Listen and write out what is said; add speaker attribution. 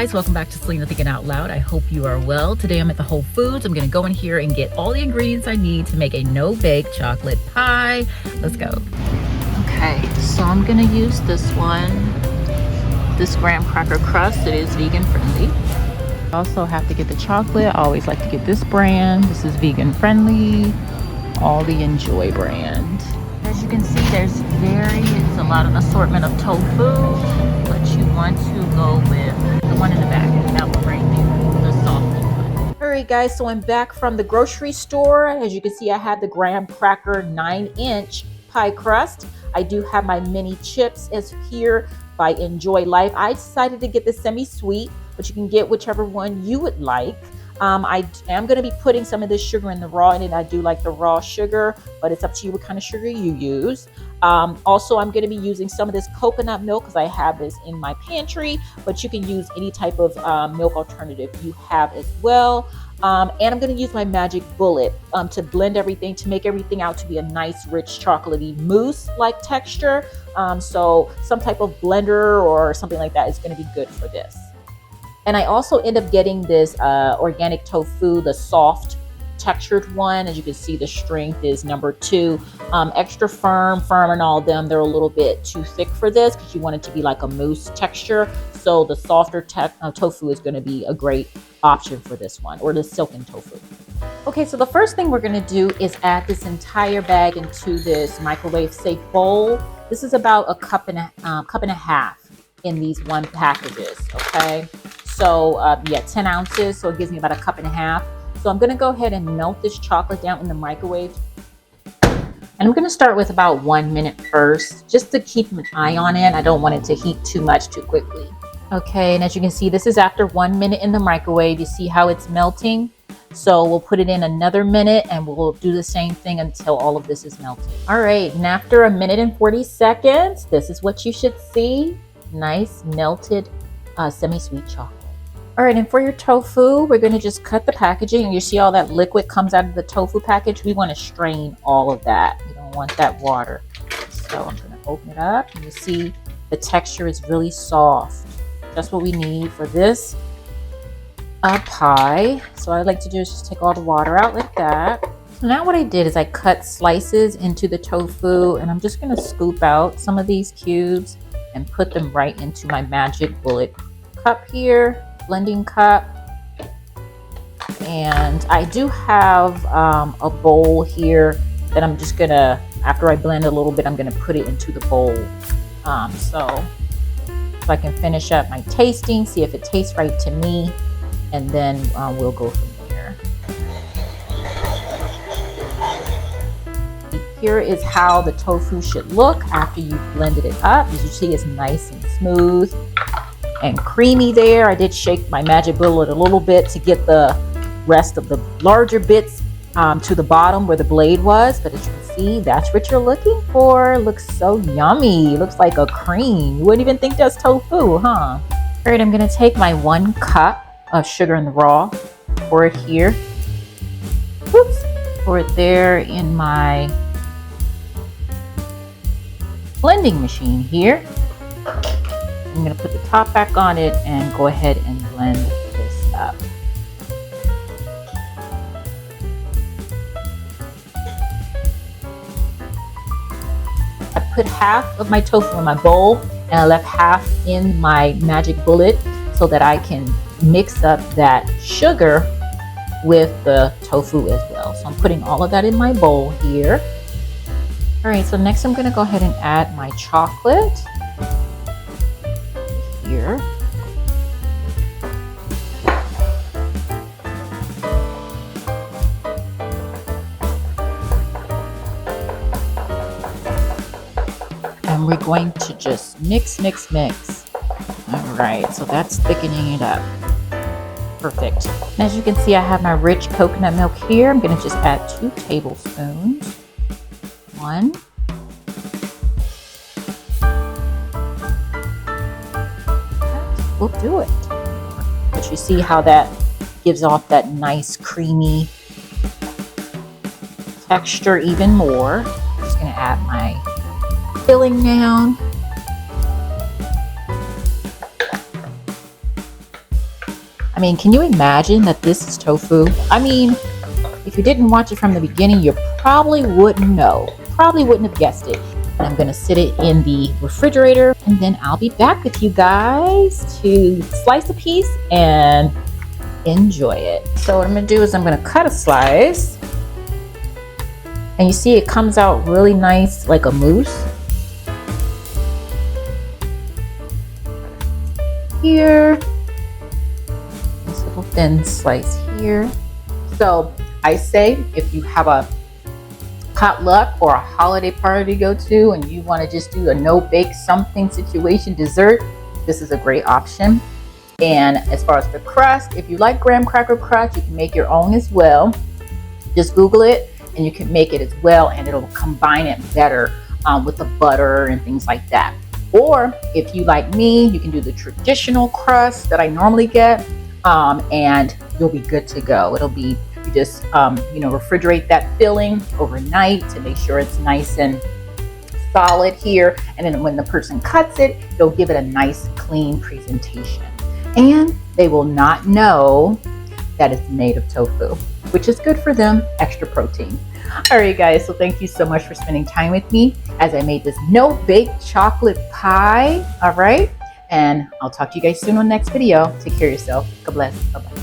Speaker 1: guys, welcome back to Selena Thinking Out Loud. I hope you are well. Today I'm at the Whole Foods. I'm gonna go in here and get all the ingredients I need to make a no-bake chocolate pie. Let's go. Okay, so I'm gonna use this one, this graham cracker crust. It is vegan friendly. I also have to get the chocolate. I always like to get this brand. This is vegan friendly. All the Enjoy brand. As you can see, there's a lot of assortment of tofu. But you want to go with the one in the back, that one right there, the soft one. Alright guys, so I'm back from the grocery store. As you can see, I have the graham cracker 9-inch pie crust. I do have my mini chips as here by Enjoy Life. I decided to get the semi-sweet, but you can get whichever one you would like. I am going to be putting some of this sugar in the raw, and I do like the raw sugar, but it's up to you what kind of sugar you use. Also, I'm going to be using some of this coconut milk because I have this in my pantry, but you can use any type of milk alternative you have as well. And I'm going to use my magic bullet to blend everything, to make everything out to be a nice, rich, chocolatey mousse-like texture. So some type of blender or something like that is going to be good for this. And I also end up getting this organic tofu, the soft textured one. As you can see, the strength is number 2. Extra firm and all of them. They're a little bit too thick for this because you want it to be like a mousse texture. So the softer tofu is going to be a great option for this one, or the silken tofu. Okay, so the first thing we're going to do is add this entire bag into this microwave safe bowl. This is about a cup and a half in these one packages, okay? So yeah, 10 ounces, so it gives me about a cup and a half. So I'm gonna go ahead and melt this chocolate down in the microwave. And I'm gonna start with about 1 minute first, just to keep an eye on it. I don't want it to heat too much too quickly. Okay, and as you can see, this is after 1 minute in the microwave. You see how it's melting? So we'll put it in another minute and we'll do the same thing until all of this is melted. All right, and after 1 minute and 40 seconds, this is what you should see. Nice melted semi-sweet chocolate. All right, and for your tofu, we're going to just cut the packaging, and you see all that liquid comes out of the tofu package. We want to strain all of that. We don't want that water. So I'm going to open it up, and you see the texture is really soft. That's what we need for this pie. So what I like to do is just take all the water out like that. So now what I did is I cut slices into the tofu, and I'm just going to scoop out some of these cubes and put them right into my magic bullet cup here. Blending cup. And I do have a bowl here that I'm just gonna, after I blend a little bit, I'm gonna put it into the bowl. So I can finish up my tasting, see if it tastes right to me, and then we'll go from there. Here is how the tofu should look after you've blended it up. As you see, it's nice and smooth and creamy there. I did shake my magic bullet a little bit to get the rest of the larger bits to the bottom where the blade was, but as you can see, that's what you're looking for. Looks so yummy. Looks like a cream. You wouldn't even think that's tofu, huh? All right, I'm gonna take my 1 cup of sugar in the raw, pour it here. Oops, pour it there in my blending machine here. I'm going to put the top back on it and go ahead and blend this up. I put half of my tofu in my bowl and I left half in my magic bullet so that I can mix up that sugar with the tofu as well. So I'm putting all of that in my bowl here. All right, so next I'm going to go ahead and add my chocolate. Here. And we're going to just mix. All right, so that's thickening it up. Perfect. And as you can see, I have my rich coconut milk here. I'm going to just add 2 tablespoons. 1. Will do it. But you see how that gives off that nice creamy texture even more. I'm just going to add my filling now. mean, can you imagine that this is tofu? I mean, if you didn't watch it from the beginning, you probably wouldn't know. Probably wouldn't have guessed it. And I'm gonna sit it in the refrigerator, and then I'll be back with you guys to slice a piece and enjoy it. So what I'm gonna do is I'm gonna cut a slice. And you see it comes out really nice like a mousse. Here. This little thin slice here. So I say if you have a potluck or a holiday party to go to and you want to just do a no-bake something situation dessert, this is a great option. And as far as the crust, if you like graham cracker crust, you can make your own as well. Just Google it and you can make it as well, and it'll combine it better with the butter and things like that. Or if you like me, you can do the traditional crust that I normally get, and you'll be good to go. It'll be, you just refrigerate that filling overnight to make sure it's nice and solid here, and then when the person cuts it, they'll give it a nice clean presentation, and they will not know that it's made of tofu, which is good for them, extra protein. All right, guys, so thank you so much for spending time with me as I made this no-bake chocolate pie. All right, and I'll talk to you guys soon on the next video. Take care of yourself. God bless. Bye-bye.